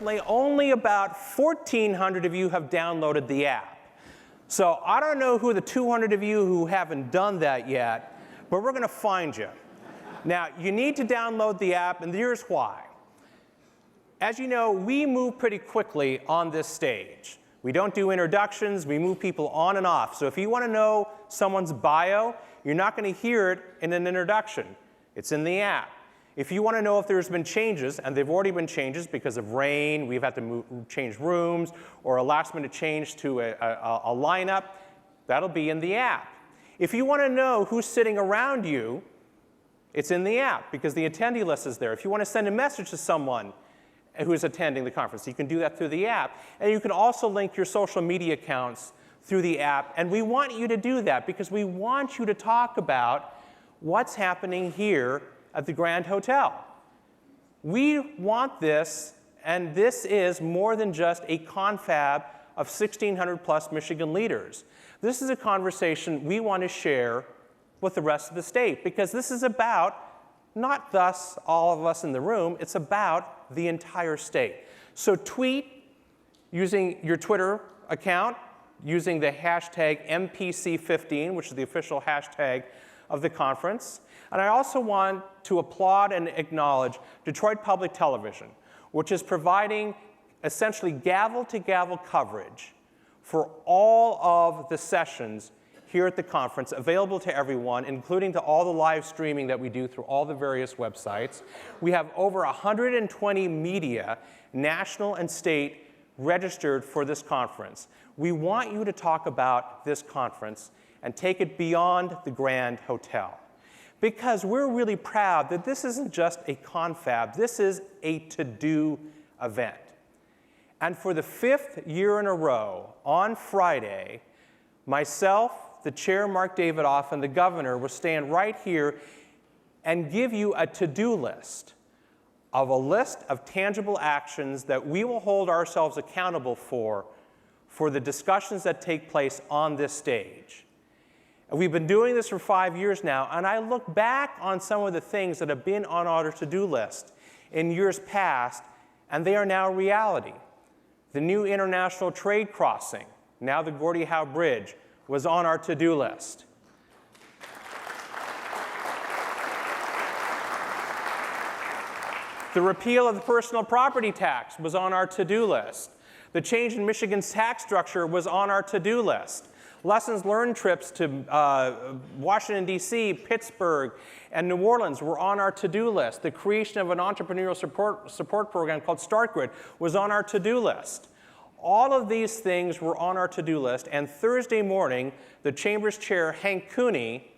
Only about 1,400 of you have downloaded the app. So I don't know who the 200 of you who haven't done that yet, but we're going to find you. Now, you need to download the app, and here's why. As you know, we move pretty quickly on this stage. We don't do introductions. We move people on and off. So if you want to know someone's bio, you're not going to hear it in an introduction. It's in the app. If you want to know if there's been changes, and there have already been changes because of rain, we've had to change rooms, or a last-minute change to a lineup, that'll be in the app. If you want to know who's sitting around you, it's in the app because the attendee list is there. If you want to send a message to someone who's attending the conference, you can do that through the app. And you can also link your social media accounts through the app. And we want you to do that because we want you to talk about what's happening here at the Grand Hotel. We want this, and this is more than just a confab of 1,600 plus Michigan leaders. This is a conversation we want to share with the rest of the state because this is about not thus all of us in the room, it's about the entire state. So tweet using your Twitter account, using the hashtag MPC15, which is the official hashtag of the conference. And I also want to applaud and acknowledge Detroit Public Television, which is providing essentially gavel-to-gavel coverage for all of the sessions here at the conference, available to everyone, including to all the live streaming that we do through all the various websites. We have over 120 media, national and state, registered for this conference. We want you to talk about this conference and take it beyond the Grand Hotel. Because we're really proud that this isn't just a confab, this is a to-do event. And for the 5th year in a row, on Friday, myself, the chair, Mark Davidoff, and the governor will stand right here and give you a to-do list of a list of tangible actions that we will hold ourselves accountable for the discussions that take place on this stage. And we've been doing this for 5 years now, and I look back on some of the things that have been on our to-do list in years past, and they are now reality. The new international trade crossing, now the Gordie Howe Bridge, was on our to-do list. The repeal of the personal property tax was on our to-do list. The change in Michigan's tax structure was on our to-do list. Lessons learned trips to Washington, D.C., Pittsburgh, and New Orleans were on our to-do list. The creation of an entrepreneurial support program called StartGrid was on our to-do list. All of these things were on our to-do list, and Thursday morning, the Chamber's chair, Hank Cooney,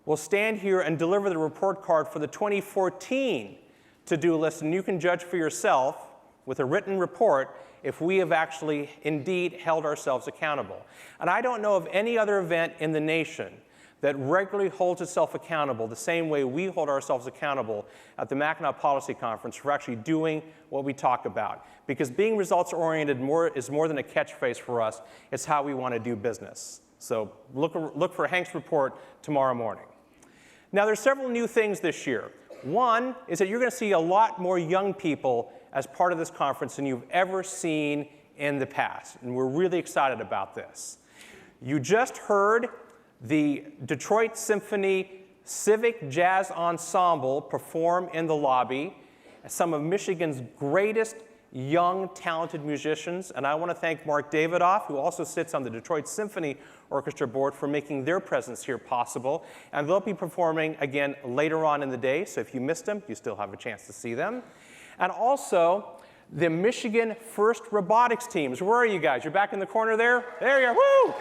will stand here and deliver the report card for the 2014 to-do list, and you can judge for yourself with a written report if we have actually indeed held ourselves accountable. And I don't know of any other event in the nation that regularly holds itself accountable the same way we hold ourselves accountable at the Mackinac Policy Conference for actually doing what we talk about. Because being results-oriented is more than a catchphrase for us. It's how we want to do business. So look for Hank's report tomorrow morning. Now, there's several new things this year. One is that you're going to see a lot more young people as part of this conference than you've ever seen in the past. And we're really excited about this. You just heard the Detroit Symphony Civic Jazz Ensemble perform in the lobby, some of Michigan's greatest young, talented musicians. And I want to thank Mark Davidoff, who also sits on the Detroit Symphony Orchestra Board, for making their presence here possible. And they'll be performing again later on in the day, so if you missed them, you still have a chance to see them. And also, the Michigan First Robotics teams. Where are you guys? You're back in the corner there? There you are. Woo!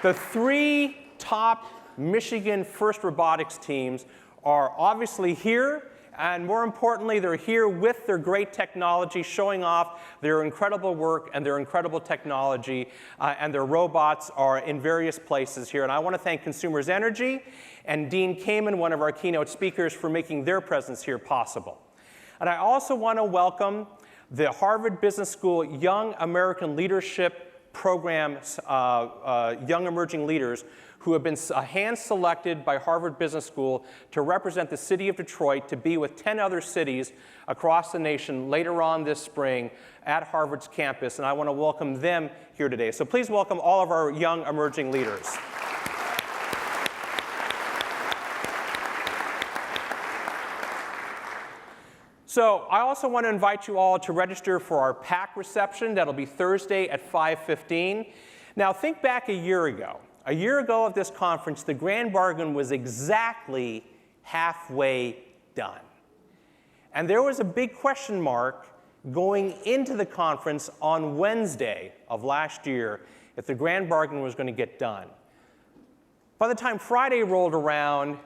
The 3 top Michigan First Robotics teams are obviously here, and more importantly, they're here with their great technology, showing off their incredible work and their incredible technology, and their robots are in various places here. And I want to thank Consumers Energy and Dean Kamen, one of our keynote speakers, for making their presence here possible. And I also want to welcome the Harvard Business School Young American Leadership Program's Young Emerging Leaders, who have been hand-selected by Harvard Business School to represent the city of Detroit to be with 10 other cities across the nation later on this spring at Harvard's campus, and I want to welcome them here today. So please welcome all of our young emerging leaders. So I also want to invite you all to register for our PAC reception. That'll be Thursday at 5:15. Now think back a year ago. A year ago at this conference, the Grand Bargain was exactly halfway done. And there was a big question mark going into the conference on Wednesday of last year if the Grand Bargain was going to get done. By the time Friday rolled around,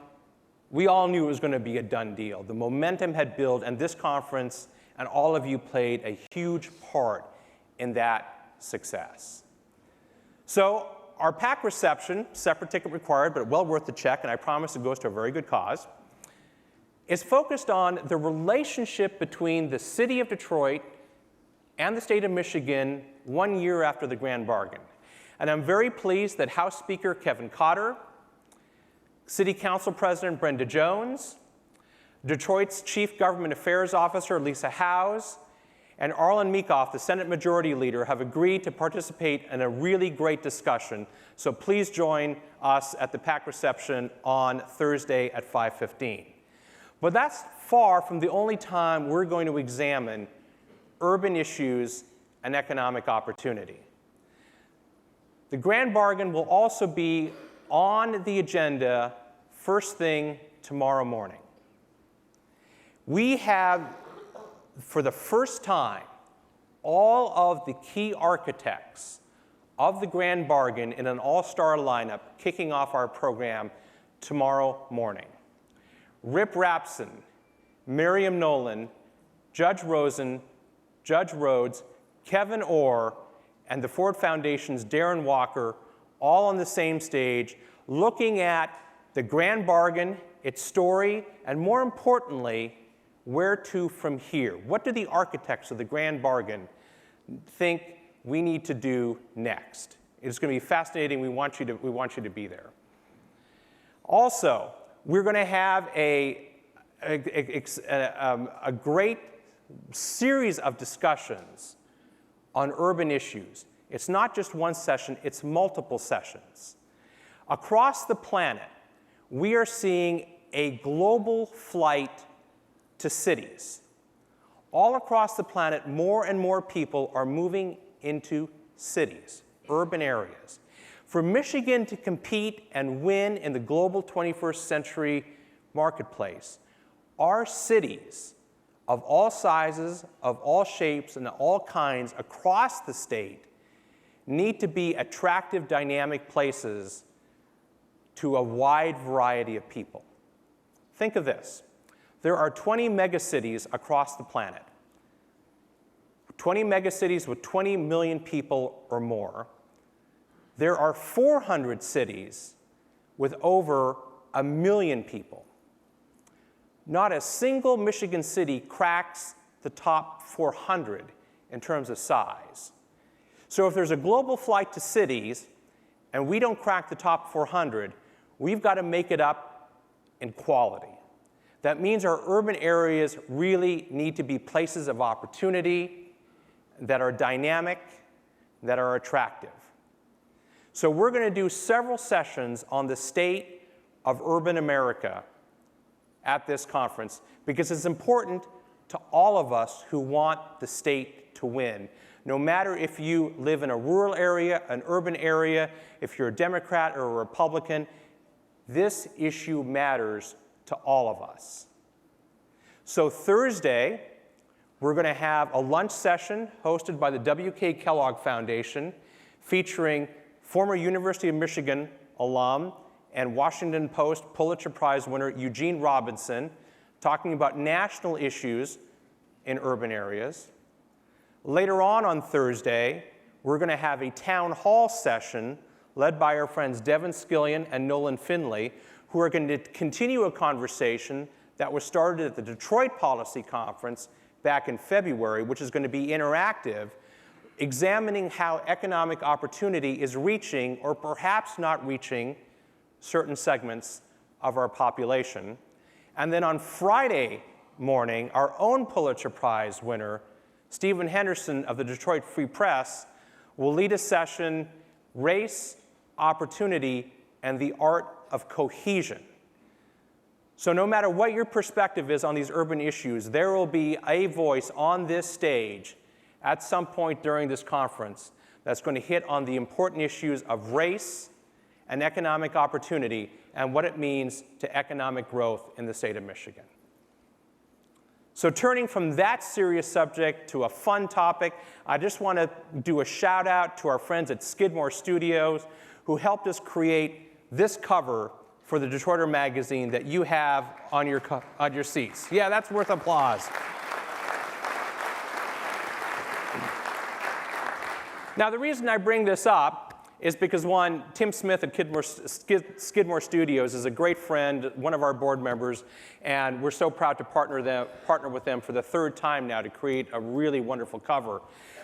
we all knew it was going to be a done deal. The momentum had built, and this conference and all of you played a huge part in that success. So our PAC reception, separate ticket required, but well worth the check, and I promise it goes to a very good cause, is focused on the relationship between the city of Detroit and the state of Michigan 1 year after the Grand Bargain. And I'm very pleased that House Speaker Kevin Cotter, City Council President Brenda Jones, Detroit's Chief Government Affairs Officer Lisa Howes, and Arlen Meekoff, the Senate Majority Leader, have agreed to participate in a really great discussion. So please join us at the PAC reception on Thursday at 5:15. But that's far from the only time we're going to examine urban issues and economic opportunity. The Grand Bargain will also be on the agenda first thing tomorrow morning. We have, for the first time, all of the key architects of the Grand Bargain in an all-star lineup kicking off our program tomorrow morning. Rip Rapson, Miriam Nolan, Judge Rosen, Judge Rhodes, Kevin Orr, and the Ford Foundation's Darren Walker, all on the same stage, looking at the Grand Bargain, its story, and more importantly, where to from here. What do the architects of the Grand Bargain think we need to do next? It's going to be fascinating. We want you to be there. Also, we're going to have a great series of discussions on urban issues. It's not just one session, it's multiple sessions. Across the planet, we are seeing a global flight to cities. All across the planet, more and more people are moving into cities, urban areas. For Michigan to compete and win in the global 21st century marketplace, our cities of all sizes, of all shapes, and all kinds across the state need to be attractive, dynamic places to a wide variety of people. Think of this. There are 20 megacities across the planet. 20 megacities with 20 million people or more. There are 400 cities with over 1 million people. Not a single Michigan city cracks the top 400 in terms of size. So if there's a global flight to cities and we don't crack the top 400, we've got to make it up in quality. That means our urban areas really need to be places of opportunity that are dynamic, that are attractive. So we're going to do several sessions on the state of urban America at this conference because it's important to all of us who want the state to win. No matter if you live in a rural area, an urban area, if you're a Democrat or a Republican, this issue matters to all of us. So Thursday, we're going to have a lunch session hosted by the W.K. Kellogg Foundation featuring former University of Michigan alum and Washington Post Pulitzer Prize winner Eugene Robinson talking about national issues in urban areas. Later on Thursday, we're going to have a town hall session led by our friends Devin Skillion and Nolan Finley, who are going to continue a conversation that was started at the Detroit Policy Conference back in February, which is going to be interactive, examining how economic opportunity is reaching or perhaps not reaching certain segments of our population. And then on Friday morning, our own Pulitzer Prize winner, Stephen Henderson of the Detroit Free Press, will lead a session, Race, Opportunity, and the Art of Cohesion. So no matter what your perspective is on these urban issues, there will be a voice on this stage at some point during this conference that's going to hit on the important issues of race and economic opportunity and what it means to economic growth in the state of Michigan. So turning from that serious subject to a fun topic, I just want to do a shout out to our friends at Skidmore Studios who helped us create this cover for the Detroiter magazine that you have on your seats. Yeah, that's worth applause. Now, the reason I bring this up is because, one, Tim Smith at Skidmore Studios is a great friend, one of our board members, and we're so proud to partner with them for the third time now to create a really wonderful cover.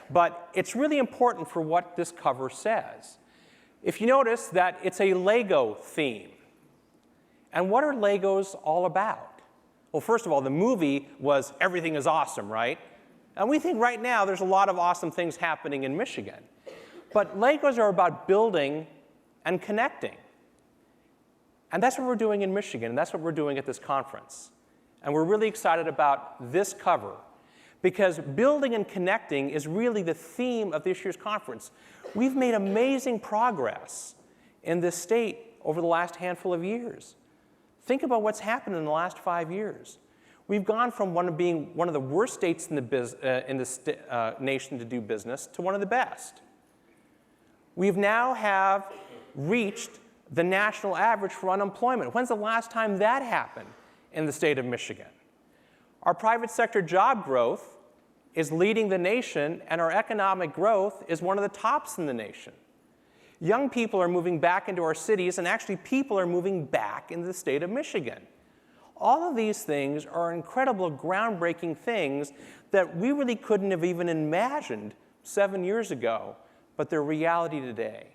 But it's really important for what this cover says. If you notice that it's a Lego theme. And what are Legos all about? Well, first of all, the movie was Everything is Awesome, right? And we think right now there's a lot of awesome things happening in Michigan. But Legos are about building and connecting. And that's what we're doing in Michigan, and that's what we're doing at this conference. And we're really excited about this cover, because building and connecting is really the theme of this year's conference. We've made amazing progress in this state over the last handful of years. Think about what's happened in the last 5 years. We've gone from being one of the worst states in the nation to do business to one of the best. We now have reached the national average for unemployment. When's the last time that happened in the state of Michigan? Our private sector job growth is leading the nation, and our economic growth is one of the tops in the nation. Young people are moving back into our cities, and actually people are moving back into the state of Michigan. All of these things are incredible, groundbreaking things that we really couldn't have even imagined 7 years ago, but they're reality today.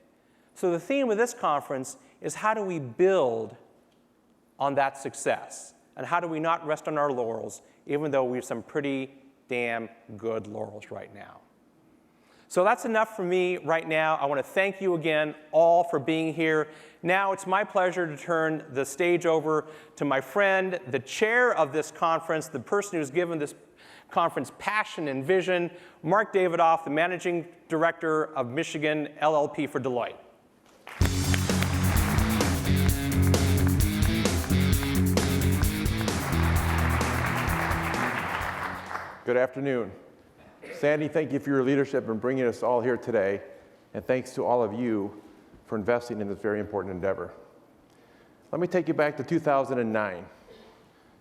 So the theme of this conference is how do we build on that success? And how do we not rest on our laurels, even though we have some pretty damn good laurels right now? So that's enough for me right now. I want to thank you again all for being here. Now it's my pleasure to turn the stage over to my friend, the chair of this conference, the person who's given this conference passion and vision, Mark Davidoff, the managing director of Michigan LLP for Deloitte. Good afternoon. Sandy, thank you for your leadership in bringing us all here today, and thanks to all of you for investing in this very important endeavor. Let me take you back to 2009.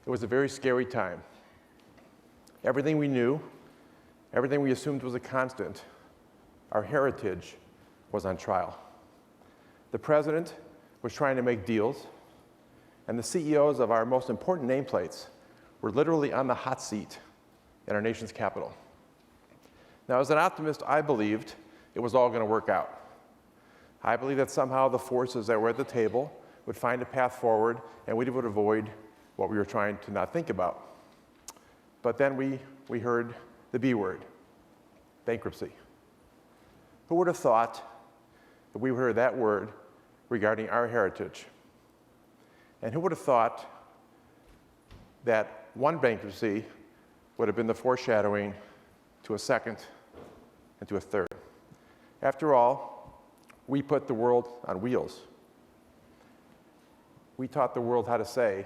It was a very scary time. Everything we knew, everything we assumed was a constant, our heritage was on trial. The president was trying to make deals, and the CEOs of our most important nameplates were literally on the hot seat in our nation's capital. Now, as an optimist, I believed it was all going to work out. I believed that somehow the forces that were at the table would find a path forward, and we would avoid what we were trying to not think about. But then we heard the B word, bankruptcy. Who would have thought that we would hear that word regarding our heritage? And who would have thought that one bankruptcy would have been the foreshadowing to a second and to a third? After all, we put the world on wheels. We taught the world how to say,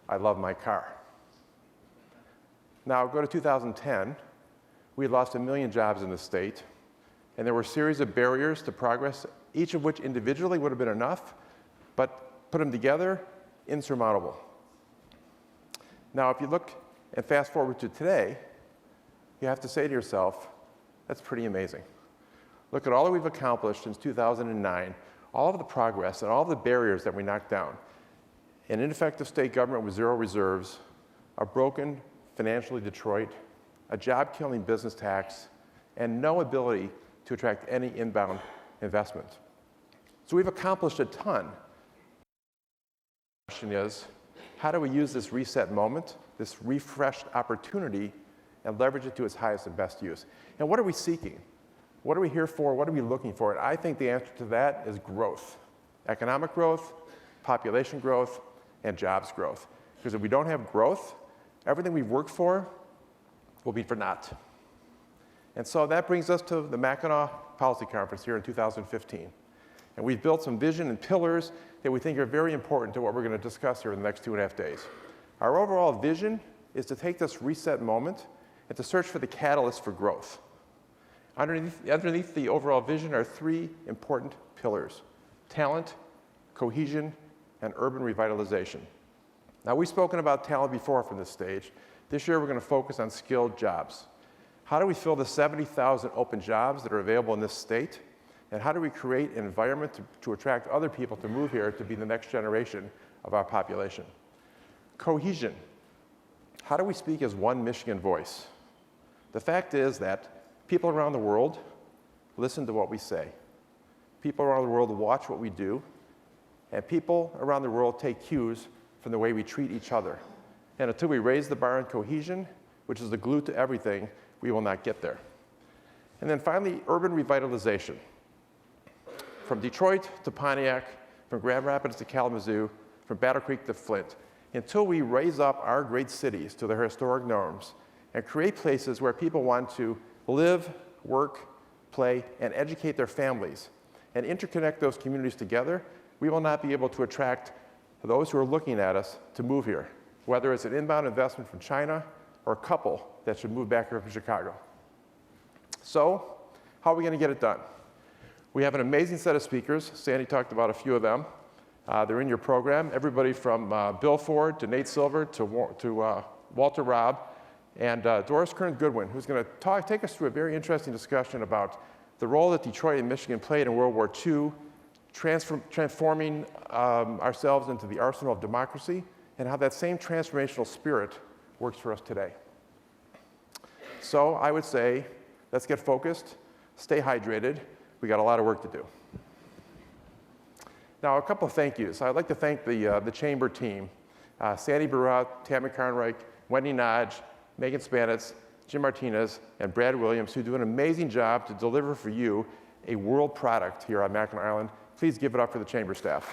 "I love my car." Now, go to 2010. We had lost 1 million jobs in the state, and there were a series of barriers to progress, each of which individually would have been enough, but put them together, insurmountable. Now, if you look and fast forward to today, you have to say to yourself, that's pretty amazing. Look at all that we've accomplished since 2009, all of the progress and all of the barriers that we knocked down. An ineffective state government with zero reserves, a broken financially Detroit, a job-killing business tax, and no ability to attract any inbound investment. So we've accomplished a ton, question is, how do we use this reset moment, this refreshed opportunity, and leverage it to its highest and best use? And what are we seeking? What are we here for? What are we looking for? And I think the answer to that is growth. Economic growth, population growth, and jobs growth. Because if we don't have growth, everything we've worked for will be for naught. And so that brings us to the Mackinac Policy Conference here in 2015. And we've built some vision and pillars that we think are very important to what we're going to discuss here in the next 2.5 days. Our overall vision is to take this reset moment and to search for the catalyst for growth. Underneath the overall vision are 3 important pillars: talent, cohesion, and urban revitalization. Now, we've spoken about talent before from this stage. This year, we're going to focus on skilled jobs. How do we fill the 70,000 open jobs that are available in this state? And how do we create an environment to attract other people to move here to be the next generation of our population? Cohesion. How do we speak as one Michigan voice? The fact is that people around the world listen to what we say. People around the world watch what we do. And people around the world take cues from the way we treat each other. And until we raise the bar on cohesion, which is the glue to everything, we will not get there. And then finally, urban revitalization. From Detroit to Pontiac, from Grand Rapids to Kalamazoo, from Battle Creek to Flint, until we raise up our great cities to their historic norms and create places where people want to live, work, play, and educate their families, and interconnect those communities together, we will not be able to attract those who are looking at us to move here, whether it's an inbound investment from China or a couple that should move back here from Chicago. So, how are we going to get it done? We have an amazing set of speakers. Sandy talked about a few of them. They're in your program. Everybody from Bill Ford to Nate Silver to Walter Robb and Doris Kearns-Goodwin, who's going to take us through a very interesting discussion about the role that Detroit and Michigan played in World War II, transforming ourselves into the arsenal of democracy, and how that same transformational spirit works for us today. So I would say, let's get focused, stay hydrated. We got a lot of work to do. Now, a couple of thank yous. I'd like to thank the Chamber team, Sandy Baruah, Tammy Carnreich, Wendy Nodge, Megan Spanitz, Jim Martinez, and Brad Williams, who do an amazing job to deliver for you a world product here on Mackinac Island. Please give it up for the Chamber staff.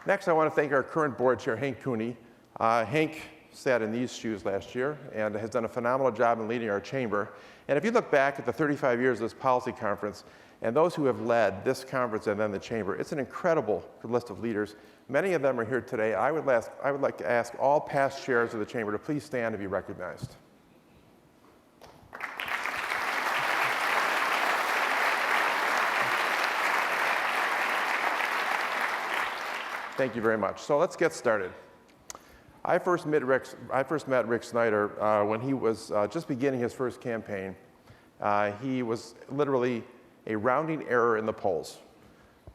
Next, I want to thank our current board chair, Hank Cooney. Hank sat in these shoes last year and has done a phenomenal job in leading our chamber. And if you look back at the 35 years of this policy conference and those who have led this conference and then the chamber, it's an incredible list of leaders. Many of them are here today. I would like to ask all past chairs of the chamber to please stand to be recognized. Thank you very much. So let's get started. I first met Rick Snyder when he was just beginning his first campaign. He was literally a rounding error in the polls.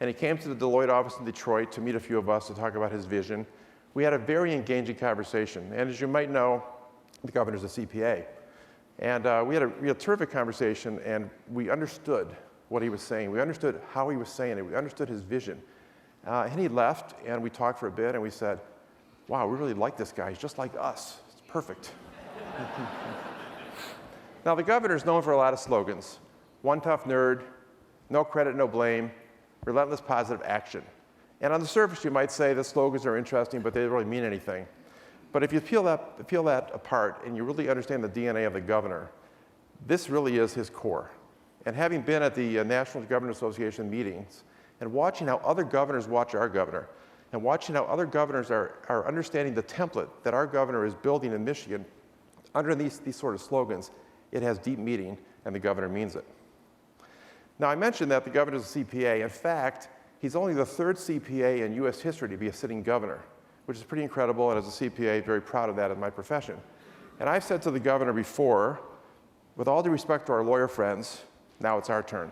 And he came to the Deloitte office in Detroit to meet a few of us to talk about his vision. We had a very engaging conversation. And as you might know, the governor's a CPA. And we had a terrific conversation, and we understood what he was saying. We understood how he was saying it. We understood his vision. And he left, and we talked for a bit, and we said, wow, we really like this guy. He's just like us. It's perfect. Now, the governor's known for a lot of slogans. One tough nerd, no credit, no blame, relentless positive action. And on the surface, you might say the slogans are interesting, but they don't really mean anything. But if you peel that apart and you really understand the DNA of the governor, this really is his core. And having been at the National Governors Association meetings and watching how other governors watch our governor, and watching how other governors are understanding the template that our governor is building in Michigan under these sort of slogans, it has deep meaning, and the governor means it. Now, I mentioned that the governor's a CPA. In fact, he's only the third CPA in U.S. history to be a sitting governor, which is pretty incredible, and as a CPA, very proud of that in my profession. And I've said to the governor before, with all due respect to our lawyer friends, now it's our turn.